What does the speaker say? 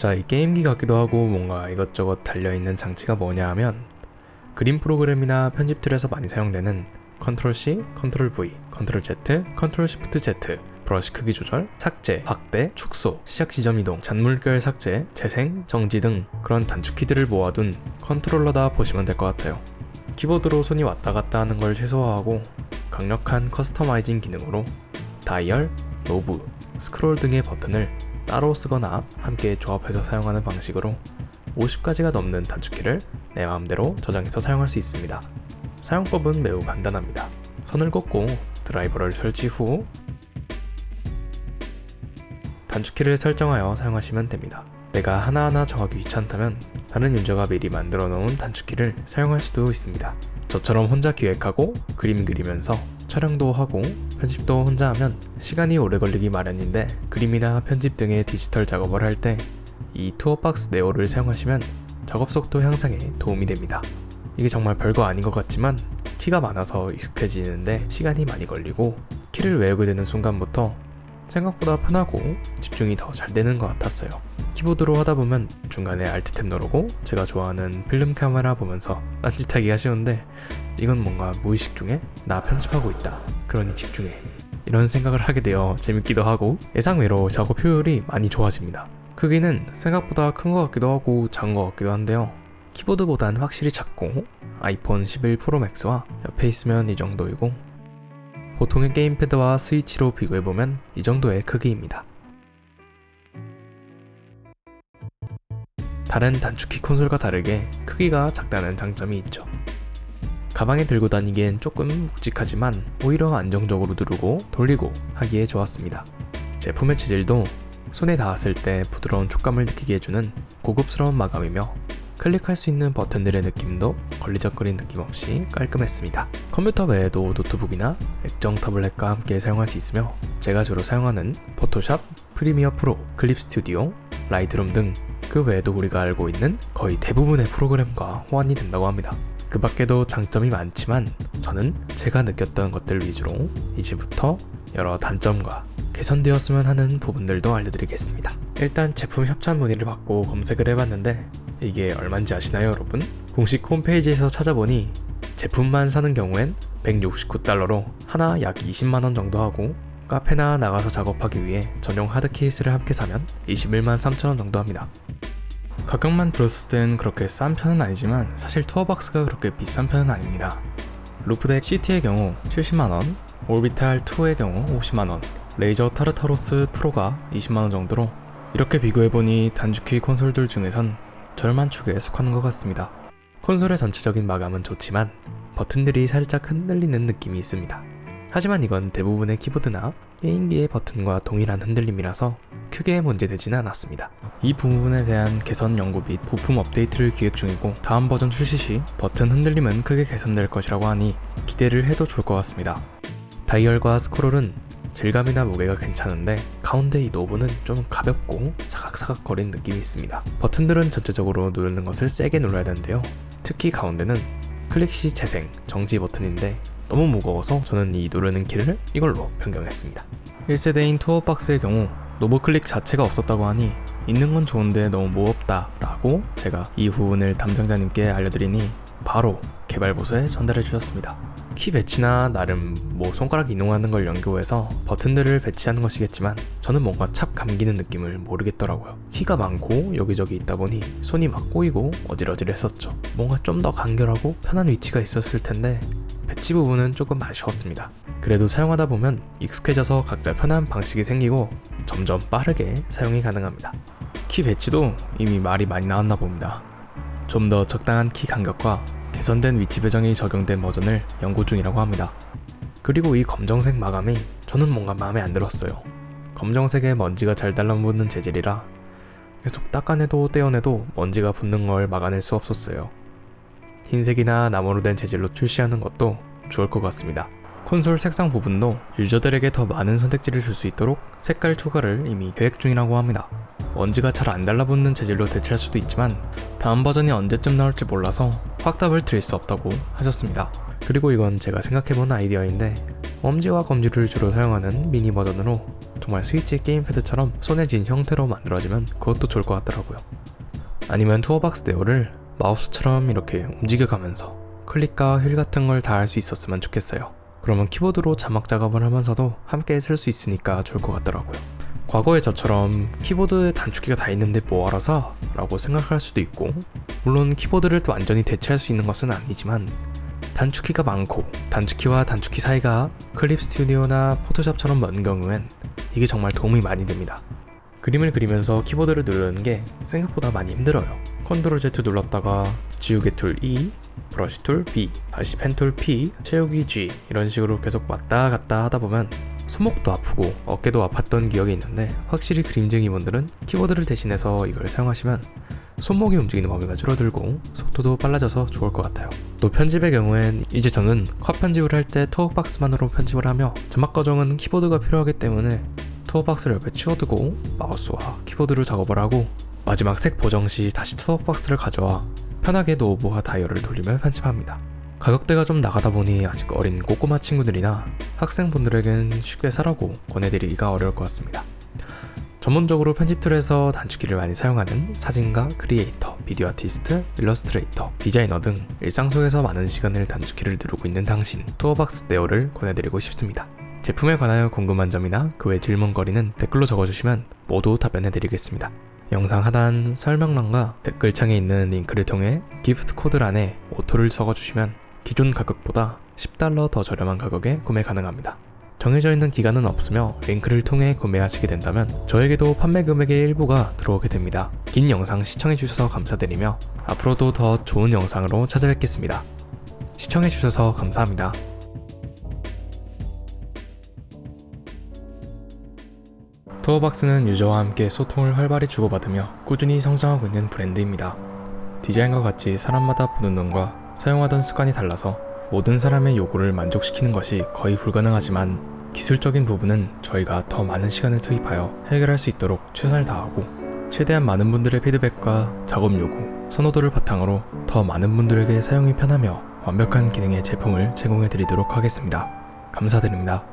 자, 이 게임기 같기도 하고 뭔가 이것저것 달려있는 장치가 뭐냐 하면 그림 프로그램이나 편집 툴에서 많이 사용되는 컨트롤 C, 컨트롤 V, 컨트롤 Z, 컨트롤 Shift Z, 브러쉬 크기 조절, 삭제, 확대, 축소, 시작 지점 이동, 잔물결 삭제, 재생, 정지 등 그런 단축키들을 모아둔 컨트롤러다 보시면 될 것 같아요. 키보드로 손이 왔다 갔다 하는 걸 최소화하고 강력한 커스터마이징 기능으로 다이얼, 노브, 스크롤 등의 버튼을 따로 쓰거나 함께 조합해서 사용하는 방식으로 50가지가 넘는 단축키를 내 마음대로 저장해서 사용할 수 있습니다. 사용법은 매우 간단합니다. 선을 긋고 드라이버를 설치 후 단축키를 설정하여 사용하시면 됩니다. 내가 하나하나 정하기 귀찮다면 다른 유저가 미리 만들어 놓은 단축키를 사용할 수도 있습니다. 저처럼 혼자 기획하고 그림 그리면서 촬영도 하고 편집도 혼자 하면 시간이 오래 걸리기 마련인데 그림이나 편집 등의 디지털 작업을 할 때 이 투어박스 네오를 사용하시면 작업 속도 향상에 도움이 됩니다. 이게 정말 별거 아닌 것 같지만 키가 많아서 익숙해지는데 시간이 많이 걸리고 키를 외우게 되는 순간부터 생각보다 편하고 집중이 더 잘 되는 것 같았어요. 키보드로 하다 보면 중간에 Alt 탭 누르고 제가 좋아하는 필름 카메라 보면서 딴짓하기가 쉬운데 이건 뭔가 무의식 중에 나 편집하고 있다, 그러니 집중해, 이런 생각을 하게 되어 재밌기도 하고 예상외로 작업 효율이 많이 좋아집니다. 크기는 생각보다 큰 것 같기도 하고 작은 것 같기도 한데요. 키보드보단 확실히 작고 아이폰 11 프로 맥스와 옆에 있으면 이 정도이고 보통의 게임패드와 스위치로 비교해보면 이 정도의 크기입니다. 다른 단축키 콘솔과 다르게 크기가 작다는 장점이 있죠. 가방에 들고 다니기엔 조금 묵직하지만 오히려 안정적으로 누르고 돌리고 하기에 좋았습니다. 제품의 재질도 손에 닿았을 때 부드러운 촉감을 느끼게 해주는 고급스러운 마감이며 클릭할 수 있는 버튼들의 느낌도 걸리적거린 느낌 없이 깔끔했습니다. 컴퓨터 외에도 노트북이나 액정 타블렛과 함께 사용할 수 있으며 제가 주로 사용하는 포토샵, 프리미어 프로, 클립 스튜디오, 라이트룸 등 그 외에도 우리가 알고 있는 거의 대부분의 프로그램과 호환이 된다고 합니다. 그 밖에도 장점이 많지만 저는 제가 느꼈던 것들 위주로 이제부터 여러 단점과 개선되었으면 하는 부분들도 알려드리겠습니다. 일단 제품 협찬 문의를 받고 검색을 해봤는데 이게 얼마인지 아시나요, 여러분? 공식 홈페이지에서 찾아보니 제품만 사는 경우엔 169달러로 하나 약 20만원 정도 하고 카페나 나가서 작업하기 위해 전용 하드 케이스를 함께 사면 21만 3천원 정도 합니다. 가격만 들었을 땐 그렇게 싼 편은 아니지만 사실 투어박스가 그렇게 비싼 편은 아닙니다. 루프덱 CT의 경우 70만원, 올비탈 2의 경우 50만원, 레이저 타르타로스 프로가 20만원 정도로 이렇게 비교해보니 단축키 콘솔들 중에선 저렴한 축에 속하는 것 같습니다. 콘솔의 전체적인 마감은 좋지만 버튼들이 살짝 흔들리는 느낌이 있습니다. 하지만 이건 대부분의 키보드나 게임기의 버튼과 동일한 흔들림이라서 크게 문제되지는 않았습니다. 이 부분에 대한 개선 연구 및 부품 업데이트를 기획 중이고 다음 버전 출시 시 버튼 흔들림은 크게 개선될 것이라고 하니 기대를 해도 좋을 것 같습니다. 다이얼과 스크롤은 질감이나 무게가 괜찮은데 가운데 이 노브는 좀 가볍고 사각사각거리는 느낌이 있습니다. 버튼들은 전체적으로 누르는 것을 세게 눌러야 되는데요. 특히 가운데는 클릭 시 재생, 정지 버튼인데 너무 무거워서 저는 이 누르는 키를 이걸로 변경했습니다. 1세대인 투어박스의 경우 노브 클릭 자체가 없었다고 하니 있는 건 좋은데 너무 무겁다 라고 제가 이 부분을 담당자님께 알려드리니 바로 개발 부서에 전달해 주셨습니다. 키 배치나 나름 손가락 이동하는 걸 연구해서 버튼들을 배치하는 것이겠지만 저는 뭔가 찹 감기는 느낌을 모르겠더라고요. 키가 많고 여기저기 있다 보니 손이 막 꼬이고 어질어질했었죠. 뭔가 좀 더 간결하고 편한 위치가 있었을 텐데 배치 부분은 조금 아쉬웠습니다. 그래도 사용하다 보면 익숙해져서 각자 편한 방식이 생기고 점점 빠르게 사용이 가능합니다. 키 배치도 이미 말이 많이 나왔나 봅니다. 좀 더 적당한 키 간격과 개선된 위치 배정이 적용된 버전을 연구 중이라고 합니다. 그리고 이 검정색 마감이 저는 뭔가 마음에 안 들었어요. 검정색에 먼지가 잘 달라붙는 재질이라 계속 닦아내도 떼어내도 먼지가 붙는 걸 막아낼 수 없었어요. 흰색이나 나무로 된 재질로 출시하는 것도 좋을 것 같습니다. 콘솔 색상 부분도 유저들에게 더 많은 선택지를 줄 수 있도록 색깔 추가를 이미 계획 중이라고 합니다. 먼지가 잘 안 달라붙는 재질로 대체할 수도 있지만 다음 버전이 언제쯤 나올지 몰라서 확답을 드릴 수 없다고 하셨습니다. 그리고 이건 제가 생각해본 아이디어인데 엄지와 검지를 주로 사용하는 미니 버전으로 정말 스위치 게임패드처럼 손에 쥔 형태로 만들어지면 그것도 좋을 것 같더라고요. 아니면 투어박스 네오를 마우스처럼 이렇게 움직여가면서 클릭과 휠 같은 걸 다 할 수 있었으면 좋겠어요. 그러면 키보드로 자막 작업을 하면서도 함께 쓸 수 있으니까 좋을 것 같더라고요. 과거의 저처럼 키보드에 단축키가 다 있는데 뭐하러 사? 라고 생각할 수도 있고, 물론 키보드를 또 완전히 대체할 수 있는 것은 아니지만 단축키가 많고 단축키와 단축키 사이가 클립 스튜디오나 포토샵처럼 먼 경우엔 이게 정말 도움이 많이 됩니다. 그림을 그리면서 키보드를 누르는 게 생각보다 많이 힘들어요. 컨트롤 Z 눌렀다가 지우개 툴 E, 브러쉬 툴 B, 다시 펜 툴 P, 채우기 G 이런 식으로 계속 왔다 갔다 하다 보면 손목도 아프고 어깨도 아팠던 기억이 있는데, 확실히 그림쟁이 분들은 키보드를 대신해서 이걸 사용하시면 손목이 움직이는 범위가 줄어들고 속도도 빨라져서 좋을 것 같아요. 또 편집의 경우엔 이제 저는 컷 편집을 할 때 투어박스만으로 편집을 하며 자막 과정은 키보드가 필요하기 때문에 투어박스를 옆에 치워두고 마우스와 키보드로 작업을 하고, 마지막 색 보정 시 다시 투어박스를 가져와 편하게 노브와 다이얼을 돌리며 편집합니다. 가격대가 좀 나가다 보니 아직 어린 꼬꼬마 친구들이나 학생분들에겐 쉽게 사라고 권해드리기가 어려울 것 같습니다. 전문적으로 편집 툴에서 단축키를 많이 사용하는 사진가, 크리에이터, 비디오 아티스트, 일러스트레이터, 디자이너 등 일상 속에서 많은 시간을 단축키를 누르고 있는 당신, 투어박스 네오를 권해드리고 싶습니다. 제품에 관하여 궁금한 점이나 그 외 질문거리는 댓글로 적어주시면 모두 답변해드리겠습니다. 영상 하단 설명란과 댓글창에 있는 링크를 통해 기프트 코드란에 오토를 적어주시면 기존 가격보다 $10 더 저렴한 가격에 구매 가능합니다. 정해져 있는 기간은 없으며 링크를 통해 구매하시게 된다면 저에게도 판매 금액의 일부가 들어오게 됩니다. 긴 영상 시청해주셔서 감사드리며 앞으로도 더 좋은 영상으로 찾아뵙겠습니다. 시청해주셔서 감사합니다. 투어박스는 유저와 함께 소통을 활발히 주고받으며 꾸준히 성장하고 있는 브랜드입니다. 디자인과 같이 사람마다 보는 눈과 사용하던 습관이 달라서 모든 사람의 요구를 만족시키는 것이 거의 불가능하지만, 기술적인 부분은 저희가 더 많은 시간을 투입하여 해결할 수 있도록 최선을 다하고 최대한 많은 분들의 피드백과 작업 요구, 선호도를 바탕으로 더 많은 분들에게 사용이 편하며 완벽한 기능의 제품을 제공해 드리도록 하겠습니다. 감사드립니다.